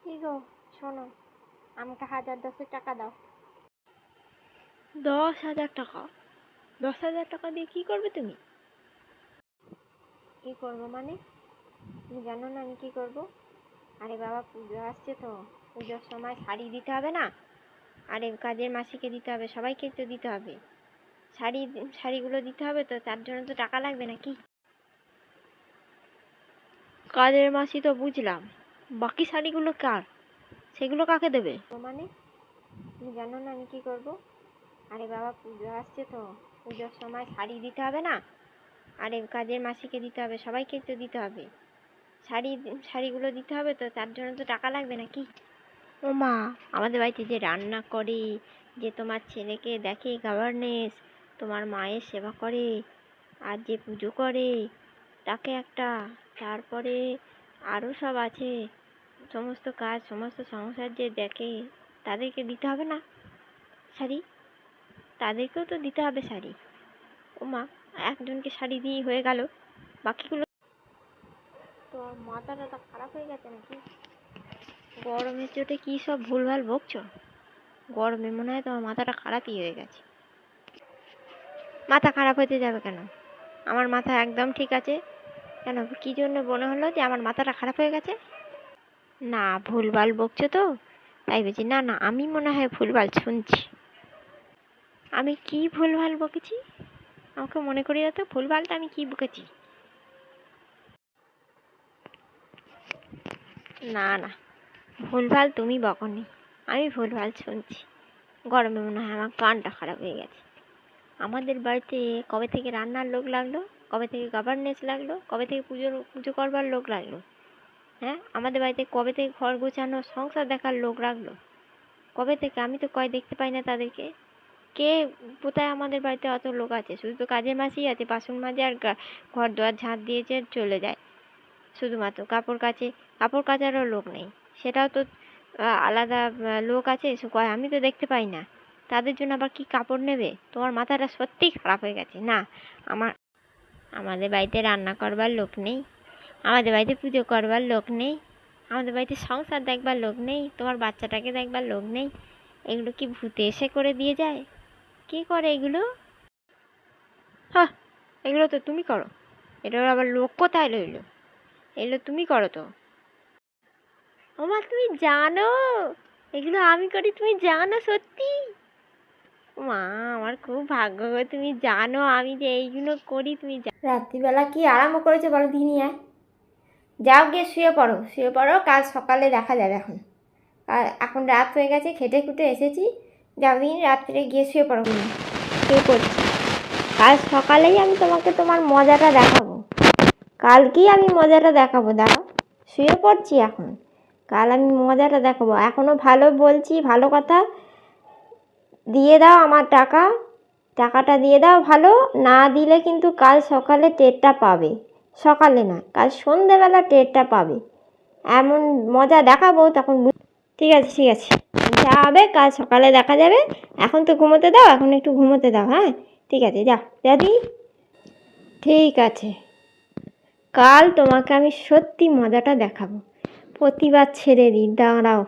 কি গো, শোনো, আমাকে 1010 টাকা দাও। 10,000 টাকা? 10,000 টাকা দিয়ে কি করবে তুমি? কি করবো মানে? তুমি জানো না আমি কি করব? আরে বাবা, পুজো আসছে তো, পুজোর সময় শাড়ি দিতে হবে না? আরে কাজের মাসিকে দিতে হবে, সবাইকে তো দিতে হবে। শাড়িগুলো দিতে হবে তো, তার জন্য তো টাকা লাগবে নাকি? কাজের মাসি তো বুঝলাম, বাকি শাড়িগুলো কার? সেগুলো কাকে দেবে? মানে তুমি জানো না আমি কি করব? আরে বাবা, পুজো আসছে তো, পুজোর সময় শাড়ি দিতে হবে না? আরে কাজের মাসিকে দিতে হবে, সবাইকে তো দিতে হবে। শাড়িগুলো দিতে হবে তো, তার জন্য তো টাকা লাগবে নাকি? ও মা, আমাদের বাড়িতে যে রান্না করে, যে তোমার ছেলেকে দেখে গভর্নেন্স, তোমার মায়ের সেবা করে, আর যে পুজো করে তাকে একটা, তারপরে আরও সব আছে, সমস্ত কাজ সমস্ত সংসার যে দেখে, তাদেরকে দিতে হবে না শাড়ি? তাদেরকেও তো দিতে হবে শাড়ি। ও মা, একজনকে শাড়ি দিয়ে হয়ে গেল, বাকিগুলো? তো মাথাটা খারাপ হয়ে গেছে নাকি? গরমের চোটে কী সব ভুলভাল বকছো? গরমে মনে হয় তোমার মাথাটা খারাপই হয়ে গেছে। মাথা খারাপ হতে যাবে কেন? আমার মাথা একদম ঠিক আছে। কেন, কী জন্য মনে হলো যে আমার মাথাটা খারাপ হয়ে গেছে? না, ভুলভাল বকছো তো, তাই বলছি। না না, আমি মনে হয় ভুলভাল শুনছি। আমি কি ভুলভাল বকেছি? আমাকে মনে করিয়ে দাও তো, ভুলভালটা আমি কি বকেছি? না না, ভুলভাল তুমি বকনি, আমি ভুলভাল শুনছি। গরমে মনে হয় আমার কানটা খারাপ হয়ে গেছে। আমাদের বাড়িতে কবে থেকে রান্নার লোক লাগলো? কবে থেকে গভর্নেন্স লাগলো? কবে থেকে পুজো করবার লোক লাগলো? হ্যাঁ, আমাদের বাড়িতে কবে থেকে ঘর গোছানো সংসার দেখার লোক লাগলো? কবে থেকে? আমি তো দেখতে পাই না তাদেরকে। কে কোথায় আমাদের বাড়িতে অত লোক আছে? শুধু তো কাজের মাসিই আছে, বাসন মাজে আর ঘর দুয়ার ঝাঁট দিয়েছে চলে যায়। শুধুমাত্র কাপড় কাচারও লোক নেই, সেটাও তো আলাদা লোক আছে শুকায়, আমি তো দেখতে পাই না। তাদের জন্য আবার কি কাপড় নেবে? তোমার মাথাটা সত্যিই খারাপ হয়ে গেছে। না, আমাদের বাড়িতে রান্না করবার লোক নেই, আমাদের বাড়িতে পুজো করবার লোক নেই, আমাদের বাড়িতে সংসার দেখবার লোক নেই, তোমার বাচ্চাটাকে দেখবার লোক নেই। এগুলো কি ভূতে এসে করে দিয়ে যায়? কে করে এগুলো? হ্যাঁ, এগুলো তো তুমি করো। এটার আবার লোক কোথায় রইলো? এগুলো তুমি করো তো। ওমা, তুমি জানো এগুলো আমি করি? তুমি জানো সত্যি? মা, আমার খুব ভাগ্য গো, তুমি জানো আমি যে এইগুলো করি। তুমি রাত্রিবেলা কি আরাম করেছে বলো দিনই? যাও, গিয়ে শুয়ে পড়ো, কাল সকালে দেখা যাবে। এখন রাত হয়ে গেছে, খেটে খুটে এসেছি। যাও দিন, রাত্রে গিয়ে শুয়ে পড়ো। শুয়ে পড়ছি। কাল সকালেই আমি তোমাকে তোমার মজাটা দেখাবো। কালকেই আমি মজাটা দেখাবো, দাঁড়াও। শুয়ে পড়ছি এখন, কাল আমি মজাটা দেখাবো। এখনো ভালো বলছি, ভালো কথা। দিয়ে দাও আমার টাকাটা দিয়ে দাও। ভালো না দিলে কিন্তু কাল সকালে টেরটা পাবে। সকালে না, কাল সন্ধেবেলা টেরটা পাবে। এমন মজা দেখাবো তখন। ঠিক আছে ঠিক আছে, যা হবে কাল সকালে দেখা যাবে। এখন তো ঘুমোতে দাও, এখন একটু ঘুমোতে দাও। হ্যাঁ ঠিক আছে, যা দাদি। ঠিক আছে, কাল তোমাকে আমি সত্যি মজাটা দেখাবো। প্রতিবার ছেড়ে দিই, দাঁড়াও।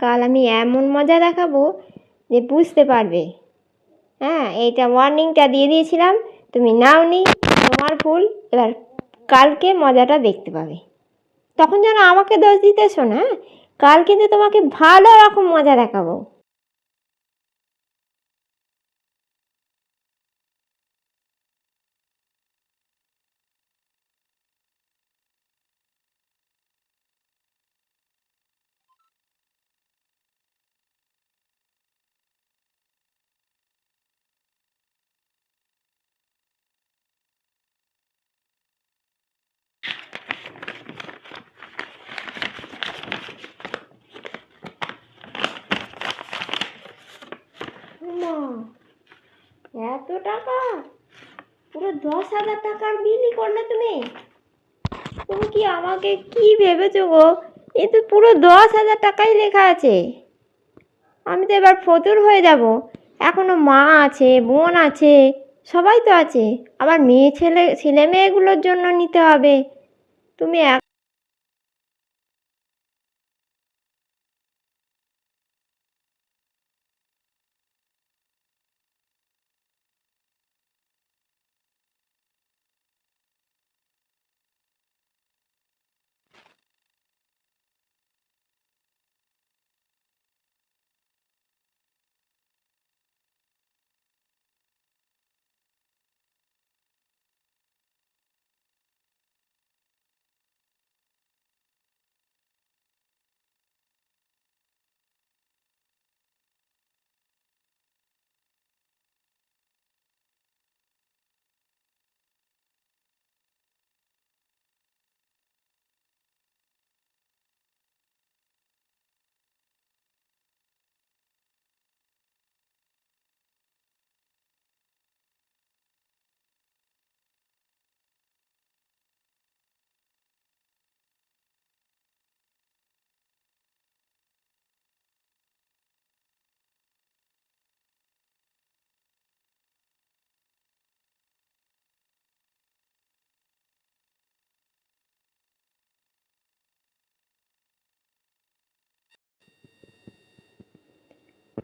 কাল আমি এমন মজা দেখাবো যে বুঝতে পারবে। হ্যাঁ, এইটা ওয়ার্নিংটা দিয়ে দিয়েছিলাম, তুমি নাওনি, তোমার ভুল। এবার কালকে মজাটা দেখতে পাবে। তখন যেন আমাকে দোষ দিতে শোনো। হ্যাঁ, কাল কিন্তু তোমাকে ভালো রকম মজা দেখাবো। এত টাকা? পুরো 10,000 টাকার বিলই করলে তুমি? তুমি কি আমাকে কি ভেবেছো গো? এ তো পুরো 10,000 টাকাই লেখা আছে। আমি তো এবার ফতুর হয়ে যাব। এখনো মা আছে, বোন আছে, সবাই তো আছে। আবার ছেলে মেয়েগুলোর জন্য নিতে হবে। তুমি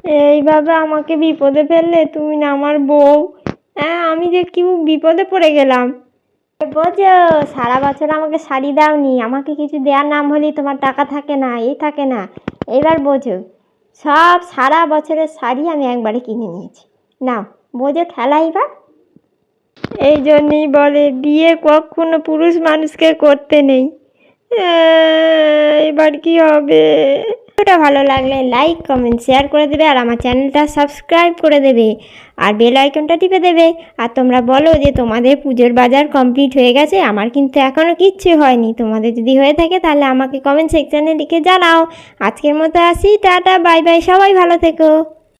এইভাবে আমাকে বিপদে ফেললে, তুমি না আমার বউ। হ্যাঁ, আমি যে কি বিপদে পড়ে গেলাম। বোঝো, সারা বছর আমাকে শাড়ি দাওনি, আমাকে কিছু দেওয়ার নাম হলেই তোমার টাকা থাকে না, এই থাকে না। এবার বোঝো, সব সারা বছরের শাড়ি আমি একবারে কিনে নিয়েছি। নাও বোঝো ঠেলা এবার। এই জন্যই বলে বিয়ে কখনো পুরুষ মানুষকে করতে নেই। এবার কি হবে? ভিডিওটা ভালো লাগলে লাইক কমেন্ট শেয়ার করে দেবে, আর আমার চ্যানেলটা সাবস্ক্রাইব করে দেবে, আর বেল আইকনটা টিপে দেবে। আর তোমরা বলো যে তোমাদের পুজোর বাজার কমপ্লিট হয়ে গেছে, আমার কিন্তু এখনও কিচ্ছু হয়নি। তোমাদের যদি হয়ে থাকে তাহলে আমাকে কমেন্ট সেকশানে লিখে জানাও। আজকের মতো আসি, টাটা বাই বাই, সবাই ভালো থেকো।